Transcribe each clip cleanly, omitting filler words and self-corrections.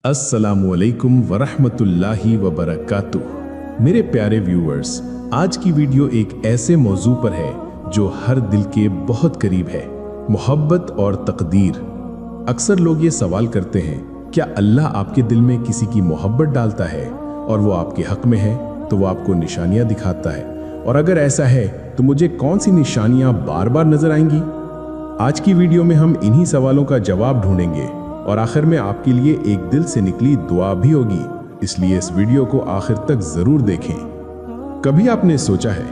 अस्सलामुअलैकुम वरहमतुल्लाहि वबरकातुह। मेरे प्यारे व्यूअर्स, आज की वीडियो एक ऐसे मौजू पर है जो हर दिल के बहुत करीब है, मोहब्बत और तकदीर। अक्सर लोग ये सवाल करते हैं, क्या अल्लाह आपके दिल में किसी की मोहब्बत डालता है और वो आपके हक में है तो वो आपको निशानियां दिखाता है, और अगर ऐसा है तो मुझे कौन सी निशानियां बार बार नजर आएंगी? आज की वीडियो में हम इन्हीं सवालों का जवाब ढूंढेंगे और आखिर में आपके लिए एक दिल से निकली दुआ भी होगी, इसलिए इस वीडियो को आखिर तक जरूर देखें। कभी आपने सोचा है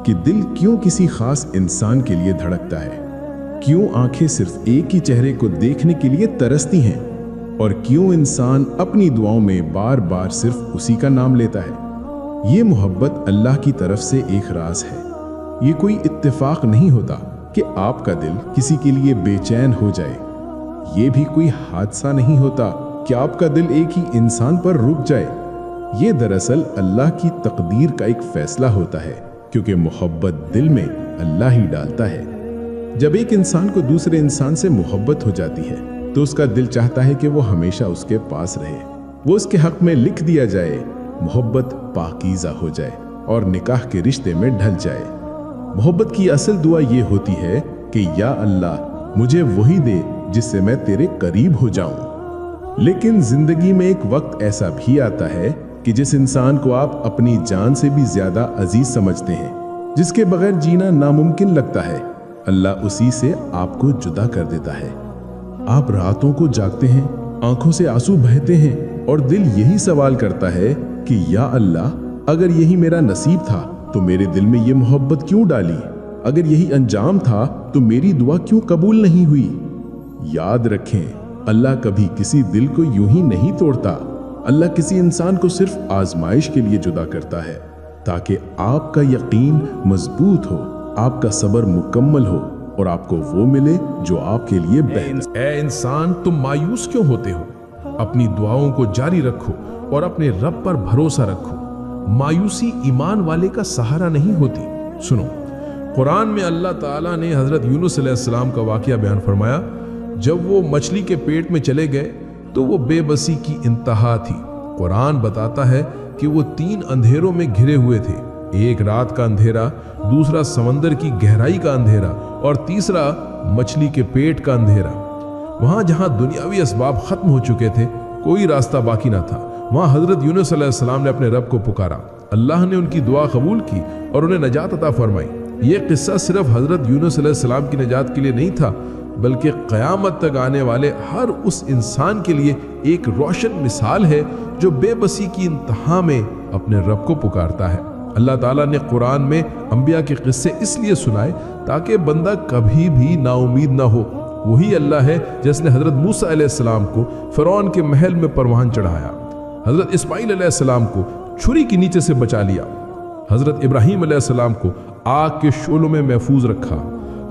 कि दिल क्यों किसी खास इंसान के लिए धड़कता है? क्यों आंखें सिर्फ एक ही चेहरे को देखने के लिए तरसती हैं? और क्यों इंसान अपनी दुआओं में बार बार सिर्फ उसी का नाम लेता है? ये मोहब्बत अल्लाह की तरफ से एक राज है। ये कोई इत्तेफाक नहीं होता कि आपका दिल किसी के लिए बेचैन हो जाए। ये भी कोई हादसा नहीं होता कि आपका दिल एक ही इंसान पर रुक जाए। ये दरअसल अल्लाह की तकदीर का एक फैसला होता है, क्योंकि मोहब्बत दिल में अल्लाह ही डालता है। जब एक इंसान को दूसरे इंसान से मोहब्बत हो जाती है तो उसका दिल चाहता है कि वो हमेशा उसके पास रहे, वो उसके हक में लिख दिया जाए, मोहब्बत पाकीज़ा हो जाए और निकाह के रिश्ते में ढल जाए। मोहब्बत की असल दुआ ये होती है कि या अल्लाह मुझे वही दे जिससे मैं तेरे करीब हो जाऊं। लेकिन जिंदगी में एक वक्त ऐसा भी आता है कि जिस इंसान को आप अपनी जान से भी ज्यादा अजीज समझते हैं, जिसके बगैर जीना नामुमकिन लगता है, अल्लाह उसी से आपको जुदा कर देता है। आप रातों को जागते हैं, आंखों से आंसू बहते हैं और दिल यही सवाल करता है कि या अल्लाह, अगर यही मेरा नसीब था तो मेरे दिल में ये मोहब्बत क्यों डाली? अगर यही अंजाम था तो मेरी दुआ क्यों कबूल नहीं हुई? याद रखें, अल्लाह कभी किसी दिल को यूं ही नहीं तोड़ता। अल्लाह किसी इंसान को सिर्फ आजमाइश के लिए जुदा करता है, ताकि आपका यकीन मजबूत हो, आपका सब्र मुकम्मल हो और आपको वो मिले जो आपके लिए बेहतर। ऐ इंसान, तुम मायूस क्यों होते हो? अपनी दुआओं को जारी रखो और अपने रब पर भरोसा रखो। मायूसी ईमान वाले का सहारा नहीं होती। सुनो, कुरान में अल्लाह ताला ने हजरत यूनुस अलैहिस्सलाम का वाकया बयान फरमाया। जब वो मछली के पेट में चले गए तो वो बेबसी की इंतहा थी। कुरान बताता है कि वो 3 अंधेरों में घिरे हुए थे। एक रात का अंधेरा, दूसरा समंदर की गहराई का अंधेरा और तीसरा मछली के पेट का अंधेरा। वहां जहां दुनियावी असबाब खत्म हो चुके थे, कोई रास्ता बाकी ना था, वहां हजरत यूनुस अलैहिस्सलाम ने अपने रब को पुकारा। अल्लाह ने उनकी दुआ कबूल की और उन्हें नजात अता फरमाई। ये किस्सा सिर्फ हजरत यूनुस अलैहिस्सलाम की नजात के लिए नहीं था, बल्कि क़यामत तक आने वाले हर उस इंसान के लिए एक रोशन मिसाल है जो बेबसी की इंतहा में अपने रब को पुकारता है। अल्लाह ताला ने कुरान में अंबिया के किस्से इसलिए सुनाए ताकि बंदा कभी भी नाउमीद ना हो। वही अल्लाह है जिसने हजरत मूसा अलैहिस्सलाम को फ़िरौन के महल में परवान चढ़ाया, हजरत इस्माइल अलैहिस्सलाम को छुरी के नीचे से बचा लिया, हजरत इब्राहीम अलैहिस्सलाम को आग के शोलों में महफूज रखा,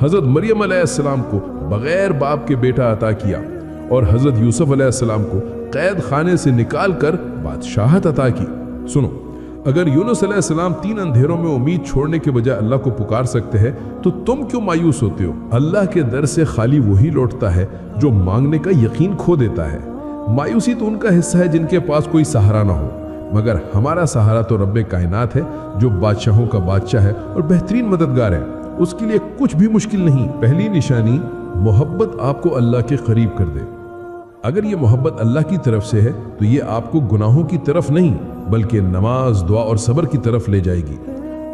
हजरत मरियम अलैहिस्सलाम को बगैर बाप के बेटा अता किया और हजरत यूसुफ अलैहिस्सलाम को कैद खाने से निकाल कर बादशाहत अता की। सुनो, अगर यूनुस अलैहिस्सलाम 3 अंधेरों में उम्मीद छोड़ने के बजाय अल्लाह को पुकार सकते हैं तो तुम क्यों मायूस होते हो? अल्लाह के दर से खाली वही लौटता है जो मांगने का यकीन खो देता है। मायूसी तो उनका हिस्सा है जिनके पास कोई सहारा ना हो, मगर हमारा सहारा तो रब्बे कायनात है जो बादशाहों का बादशाह है और बेहतरीन मददगार है। उसके लिए कुछ भी मुश्किल नहीं। पहली निशानी, मोहब्बत आपको अल्लाह के करीब कर दे। अगर ये मोहब्बत अल्लाह की तरफ से है तो ये आपको गुनाहों की तरफ नहीं बल्कि नमाज, दुआ और सब्र की तरफ ले जाएगी।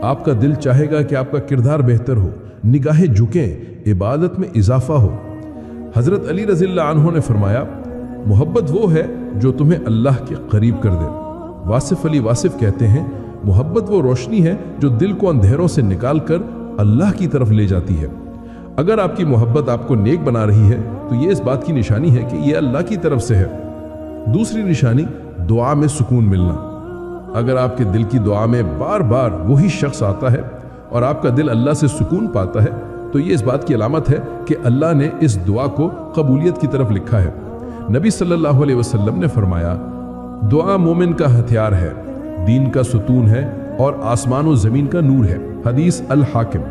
आपका दिल चाहेगा कि आपका किरदार बेहतर हो, निगाहें झुकें, इबादत में इजाफा हो। हजरत अली रज़ियल्लाहु अन्हु ने फरमाया, मोहब्बत वो है जो तुम्हें अल्लाह के करीब कर दे। वासिफ अली वासिफ कहते हैं, मोहब्बत वो रोशनी है जो दिल को अंधेरों से निकाल कर अल्लाह की तरफ ले जाती है। अगर आपकी मोहब्बत आपको नेक बना रही है तो ये इस बात की निशानी है कि ये अल्लाह की तरफ से है। दूसरी निशानी, दुआ में सुकून मिलना। अगर आपके दिल की दुआ में बार बार वही शख्स आता है और आपका दिल अल्लाह से सुकून पाता है तो ये इस बात की अलामत है कि अल्लाह ने इस दुआ को कबूलियत की तरफ लिखा है। नबी सल्लल्लाहु अलैहि वसल्लम ने फरमाया, दुआ मोमिन का हथियार है, दीन का सुतून है और आसमान और जमीन का नूर है। हदीस अल हाकिम।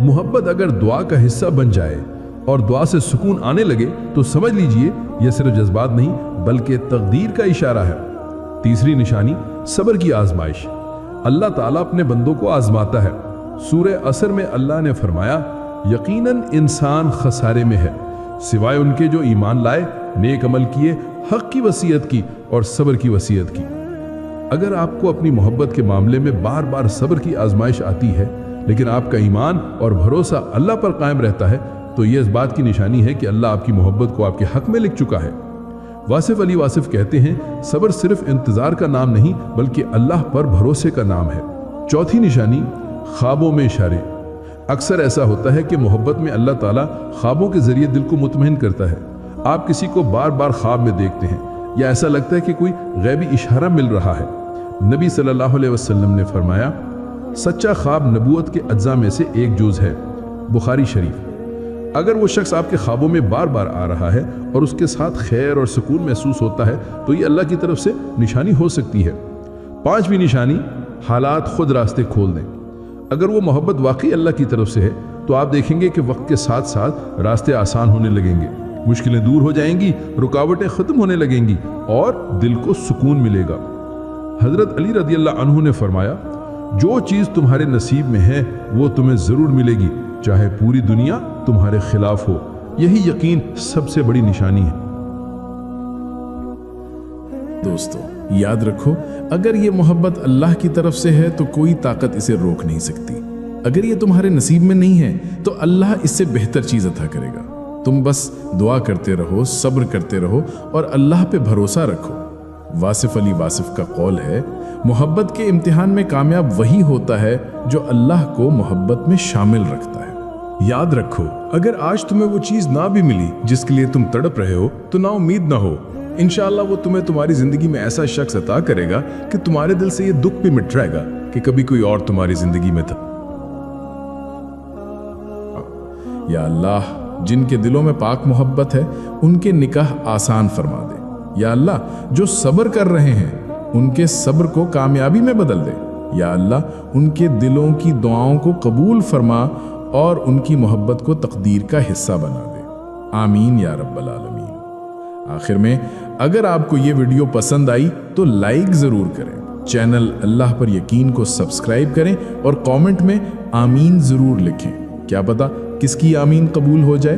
मोहब्बत अगर दुआ का हिस्सा बन जाए और दुआ से सुकून आने लगे तो समझ लीजिए यह सिर्फ जज्बात नहीं बल्कि तकदीर का इशारा है। तीसरी निशानी सब्र की आजमाइश। अल्लाह ताला अपने बंदों को आजमाता है। सूरह असर में अल्लाह ने फरमाया, यकीनन इंसान खसारे में है सिवाय उनके जो ईमान लाए, नेक अमल किए, हक की वसीयत की और सब्र की वसीयत की। अगर आपको अपनी मोहब्बत के मामले में बार बार सब्र की आजमाइश आती है लेकिन आपका ईमान और भरोसा अल्लाह पर कायम रहता है, तो यह इस बात की निशानी है कि अल्लाह आपकी मोहब्बत को आपके हक में लिख चुका है। वासिफ अली वासिफ कहते हैं, सब्र सिर्फ इंतजार का नाम नहीं बल्कि अल्लाह पर भरोसे का नाम है। चौथी निशानी ख्वाबों में इशारे। अक्सर ऐसा होता है कि मोहब्बत में अल्लाह ताला ख्वाबों के जरिए दिल को मुतमईन करता है। आप किसी को बार बार ख्वाब में देखते हैं या ऐसा लगता है कि कोई गैबी इशारा मिल रहा है। नबी सल्लल्लाहु अलैहि वसल्लम ने फरमाया, सच्चा ख्वाब नबूवत के अज्जा में से एक जुज़ है। बुखारी शरीफ। अगर वो शख्स आपके ख्वाबों में बार बार आ रहा है और उसके साथ खैर और सुकून महसूस होता है तो ये अल्लाह की तरफ से निशानी हो सकती है। पांचवी निशानी हालात खुद रास्ते खोल दें। अगर वो मोहब्बत वाकई अल्लाह की तरफ से है तो आप देखेंगे कि वक्त के साथ साथ रास्ते आसान होने लगेंगे, मुश्किलें दूर हो जाएंगी, रुकावटें खत्म होने लगेंगी और दिल को सुकून मिलेगा। हजरत अली रदियल्लाहु अन्हु ने फरमाया, जो चीज़ तुम्हारे नसीब में है वो तुम्हें ज़रूर मिलेगी, चाहे पूरी दुनिया तुम्हारे खिलाफ हो। यही यकीन सबसे बड़ी निशानी है। दोस्तों याद रखो, अगर ये मोहब्बत अल्लाह की तरफ से है तो कोई ताकत इसे रोक नहीं सकती। अगर ये तुम्हारे नसीब में नहीं है तो अल्लाह इससे बेहतर चीज़ अता करेगा। तुम बस दुआ करते रहो, सब्र करते रहो और अल्लाह पे भरोसा रखो। वासिफ अली वासिफ का कौल है, मोहब्बत के इम्तिहान में कामयाब वही होता है जो अल्लाह को मोहब्बत में शामिल रखता है। याद रखो, अगर आज तुम्हें वो चीज़ ना भी मिली जिसके लिए तुम तड़प रहे हो तो ना उम्मीद ना हो। इंशाअल्लाह वो तुम्हें तुम्हारी जिंदगी में ऐसा शख्स अता करेगा कि तुम्हारे दिल से ये दुख भी मिट जाएगा कि कभी कोई और तुम्हारी जिंदगी में था। या अल्लाह, जिनके दिलों में पाक मोहब्बत है उनके निकाह आसान फरमा दे। या अल्लाह, जो सब्र कर रहे हैं उनके सब्र को कामयाबी में बदल दे। या अल्लाह, उनके दिलों की दुआओं को कबूल फरमा और उनकी मोहब्बत को तकदीर का हिस्सा बना दे। आमीन या रब्बल आलमीन। आखिर में, अगर आपको ये वीडियो पसंद आई तो लाइक ज़रूर करें, चैनल अल्लाह पर यकीन को सब्सक्राइब करें और कमेंट में आमीन ज़रूर लिखें। क्या पता किसकी आमीन कबूल हो जाए।